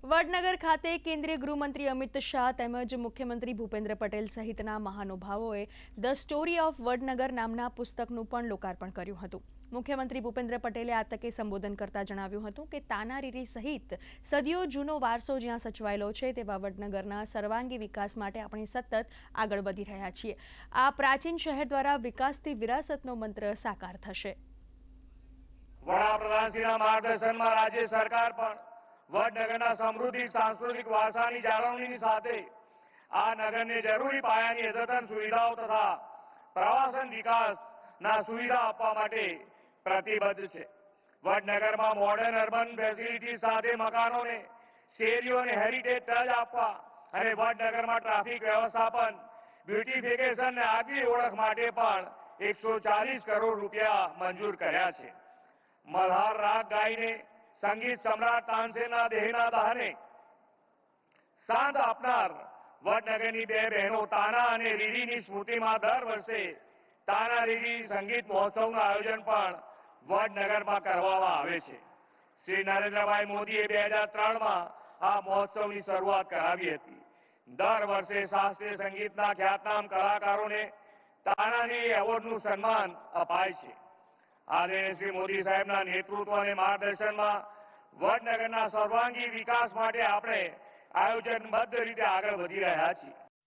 વડનગર ખાતે કેન્દ્રીય ગૃહમંત્રી અમિત શાહ તેમજ મુખ્યમંત્રી ભૂપેન્દ્ર પટેલ સહિતના મહાનુભાવોએ ધ સ્ટોરી ઓફ વડનગર નામના પુસ્તકનું પણ લોકાર્પણ કર્યું હતું। મુખ્યમંત્રી ભૂપેન્દ્ર પટેલે આ તકે સંબોધન કરતા જણાવ્યું હતું કે તાનારીરી સહિત સદીઓ જૂનો વારસો જ્યાં સચવાયેલો છે તેવા વડનગરના સર્વાંગી વિકાસ માટે આપણે સતત આગળ વધી રહ્યા છીએ। આ પ્રાચીન શહેર દ્વારા વિકાસથી વિરાસતનો મંત્ર સાકાર થશે। વડાપ્રધાનશ્રીના માર્ગદર્શનમાં રાજ્ય સરકાર પણ વડનગરના સમૃદ્ધિ સાંસ્કૃતિક વારસાની જાળવણીની સાથે આ નગરને જરૂરી પાયાની અદ્યતન સુવિધાઓ તથા પ્રવાસન વિકાસના સુવિધા આપવા માટે પ્રતિબદ્ધ છે। વડનગરમાં મોડર્ન અર્બન ફેસિલિટી સાથે મકાનોને શેરીઓને હેરિટેજ ટચ આપવા અને વડનગરમાં ટ્રાફિક વ્યવસ્થાપન બ્યુટિફિકેશન અને આગવી ઓળખ માટે પણ 140 કરોડ રૂપિયા મંજૂર કર્યા છે। મલ્હાર રાગ ગાઈને સંગીત સમ્રાટ તાનસેનના દેહના દહને શાંત આપનાર વડનગરની બે બહેનો તાના અને રીડીની સ્મૃતિમાં દર વર્ષે તાના રીડી સંગીત મહોત્સવનું આયોજન પણ વડનગરમાં કરવામાં આવે છે। શ્રી નરેન્દ્રભાઈ મોદીએ 2003માં આ મહોત્સવની શરૂઆત કરાવી હતી। દર વર્ષે શાસ્ત્રીય સંગીતના ખ્યાતનામ કલાકારોને તાનારીરી એવોર્ડનું સન્માન અપાય છે। આદરણીય શ્રી મોદી સાહેબના નેતૃત્વ અને માર્ગદર્શનમાં વડનગરના સર્વાંગી વિકાસ માટે આપણે આયોજનબદ્ધ રીતે આગળ વધી રહ્યા છીએ।